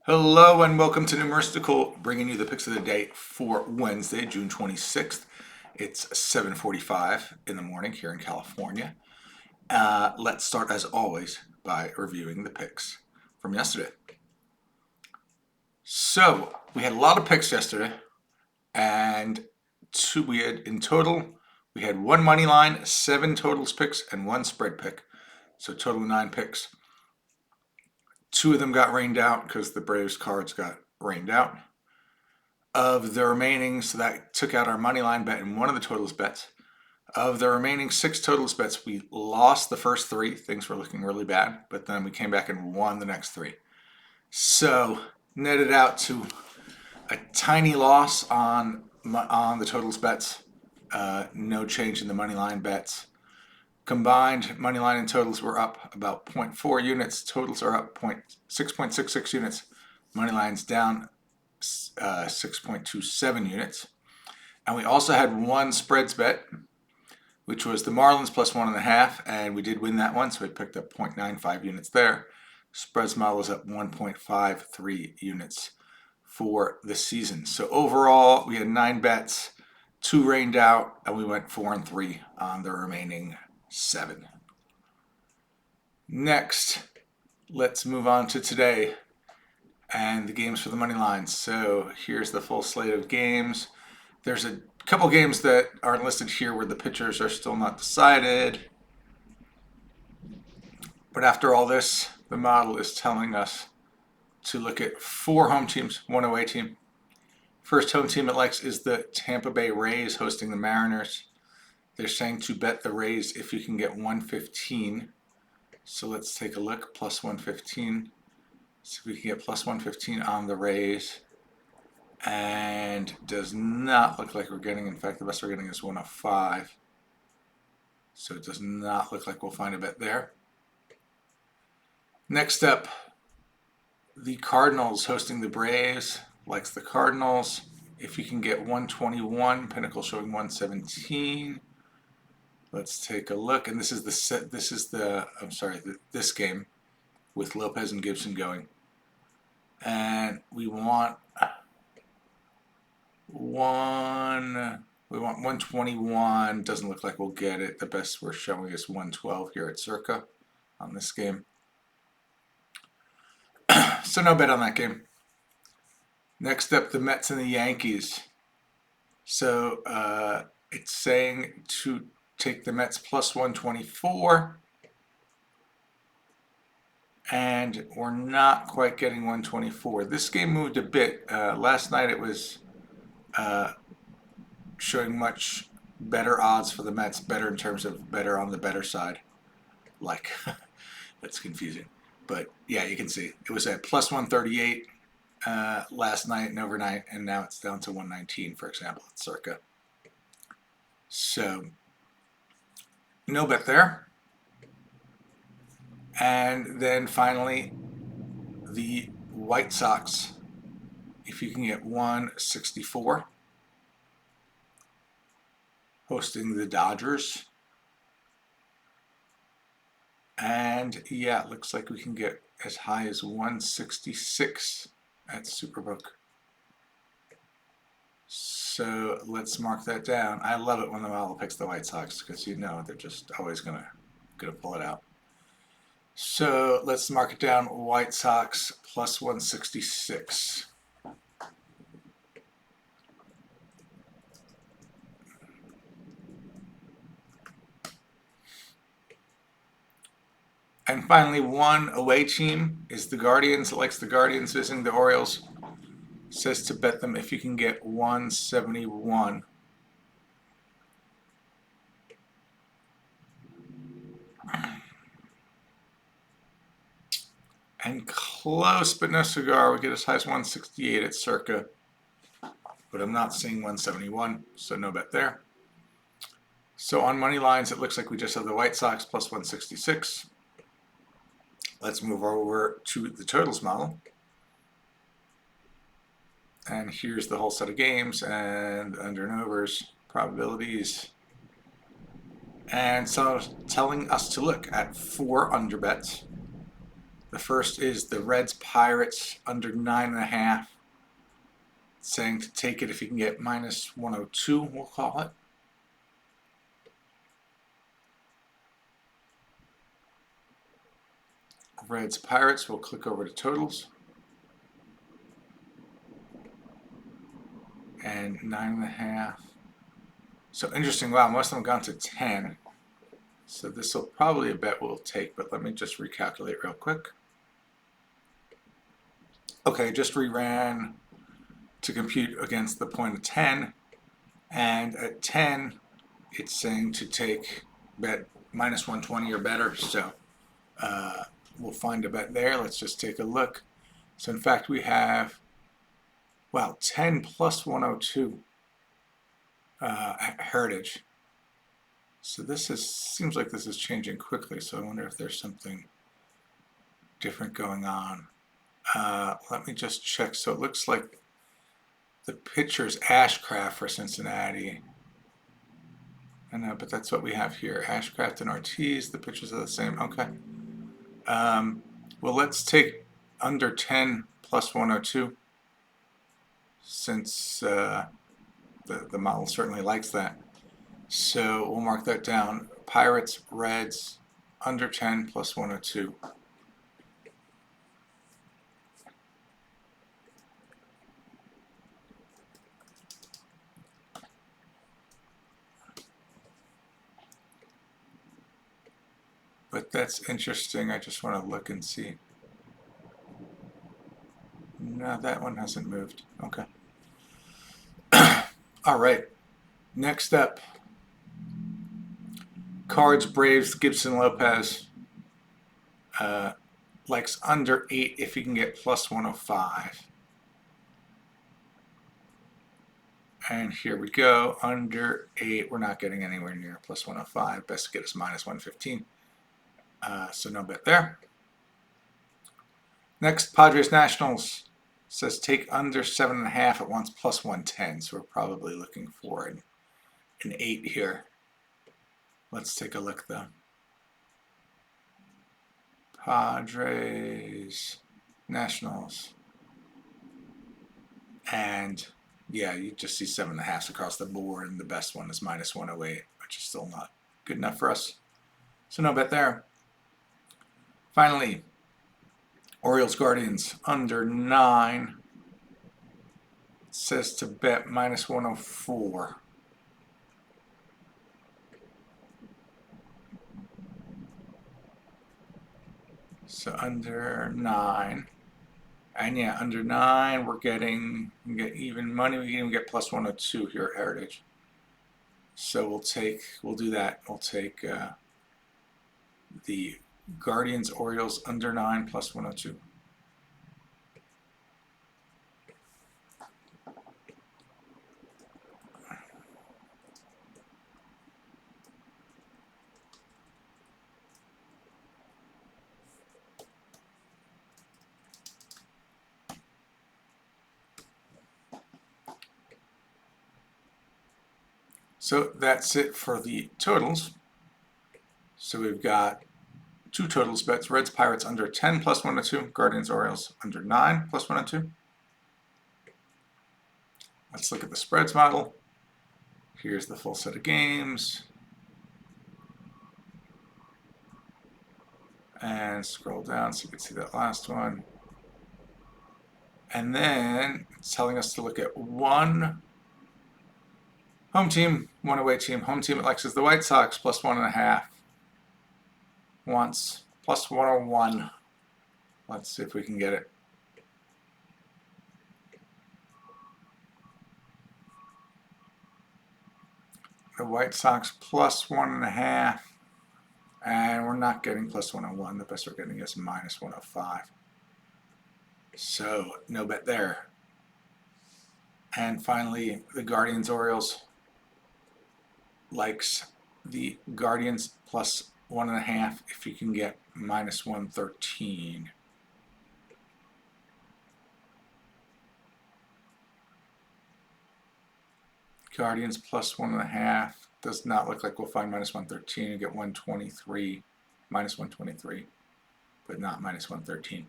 Hello and welcome to Numeristical, bringing you the picks of the day for Wednesday, June 26th. It's 7:45 in the morning here in California. Let's start, as always, by reviewing the picks from yesterday. So, we had a lot of picks yesterday, and we had one money line, 7 totals picks, and 1 spread pick. So, total 9 picks. 2 of them got rained out because the Braves cards got rained out. Of the remaining, so that took out our money line bet and one of the totals bets. Of the remaining 6 totals bets, we lost the first 3. Things were looking really bad, but then we came back and won the next 3. So netted out to a tiny loss on the totals bets. No change in the money line bets. Combined money line and totals were up about 0.4 units. Totals are up 6.66 units. Money line's down 6.27 units. And we also had one spreads bet, which was the Marlins plus 1.5, and we did win that one, so we picked up 0.95 units there. Spreads model is up 1.53 units for the season. So overall, we had 9 bets, 2 rained out, and we went 4-3 on the remaining 7. Next, let's move on to today and the games for the money lines. So here's the full slate of games. There's a couple games that aren't listed here where the pitchers are still not decided. But after all this, the model is telling us to look at 4 home teams, 1 away team. First home team it likes is the Tampa Bay Rays hosting the Mariners. They're saying to bet the Rays if you can get 115. So let's take a look, plus 115. So we can get plus 115 on the Rays. And does not look like we're getting, in fact, the best we're getting is 105. So it does not look like we'll find a bet there. Next up, the Cardinals hosting the Braves. Likes the Cardinals. If you can get 121, Pinnacle showing 117. Let's take a look. And this is this game with Lopez and Gibson going. And we want 121. Doesn't look like we'll get it. The best we're showing is 112 here at Circa on this game. So no bet on that game. Next up, the Mets and the Yankees. So it's saying to take the Mets plus 124. And we're not quite getting 124. This game moved a bit. Last night it was showing much better odds for the Mets, better in terms of better on the better side. Like, that's confusing. But yeah, you can see it was at plus 138 last night and overnight, and now it's down to 119, for example, at Circa. So, no bet there. And then finally, the White Sox, if you can get 164, hosting the Dodgers. And yeah, it looks like we can get as high as 166 at Superbook. So let's mark that down. I love it when the model picks the White Sox because you know they're just always gonna pull it out. So let's mark it down. White Sox plus 166. And finally, one away team is the Guardians. It likes the Guardians visiting the Orioles. Says to bet them if you can get 171. And close, but no cigar. We get as high as 168 at Circa. But I'm not seeing 171, so no bet there. So on money lines, it looks like we just have the White Sox plus 166. Let's move over to the totals model. And here's the whole set of games and under and overs, probabilities. And so telling us to look at 4 under bets. The first is the Reds Pirates under 9.5. Saying to take it if you can get minus 102, we'll call it. Reds Pirates, we'll click over to totals. And 9.5. So interesting, wow, most of them gone to 10. So this will probably a bet we'll take, but let me just recalculate real quick. Okay, just reran to compute against the point of 10. And at 10, it's saying to take bet minus 120 or better. So we'll find a bet there. Let's just take a look. So in fact, we have, wow, 10 plus 102 at Heritage. So this seems like this is changing quickly. So I wonder if there's something different going on. Let me just check. So it looks like the pitcher's Ashcraft for Cincinnati. I know, but that's what we have here. Ashcraft and Ortiz, the pitchers are the same. Okay. Well, let's take under 10 plus 102 since the model certainly likes that. So we'll mark that down. Pirates, Reds, under 10 plus 102. But that's interesting. I just want to look and see. No, that one hasn't moved. Okay. All right. Next up, Cards, Braves, Gibson Lopez. Likes under 8 if you can get plus 105. And here we go. Under 8, we're not getting anywhere near plus 105. Best to get us minus 115. So no bet there. Next, Padres Nationals says take under 7.5 at once plus 110. So we're probably looking for an 8 here. Let's take a look though. Padres Nationals. And yeah, you just see 7.5s across the board, and the best one is minus 108, which is still not good enough for us. So no bet there. Finally, Orioles Guardians under 9. It says to bet minus 104. So under 9. And yeah, under 9, we can get even money. We can even get plus 102 here at Heritage. So we'll do that. We'll take the Guardians Orioles under 9 plus 102. So that's it for the totals. So we've got 2 totals bets. Reds Pirates under 10 plus 102. Guardians Orioles under 9 plus 102. Let's look at the spreads model. Here's the full set of games. And scroll down so you can see that last one. And then it's telling us to look at one home team, one away team. Home team it likes is the White Sox plus 1.5. Once plus 101. Let's see if we can get it. The White Sox plus 1.5. And we're not getting plus 101. The best we're getting is minus 105. So no bet there. And finally, the Guardians Orioles likes the Guardians plus 1.5 if you can get minus 113. Guardians plus 1.5 does not look like we'll find minus 113 and get 123, minus 123. but not minus 113.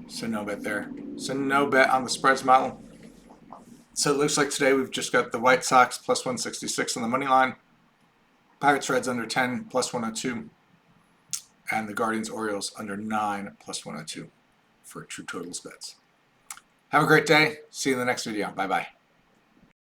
So no bet there. So no bet on the spreads model. So it looks like today we've just got the White Sox plus 166 on the money line, Pirates Reds under 10 plus 102, and the Guardians Orioles under 9 plus 102 for true totals bets. Have a great day. See you in the next video. Bye bye.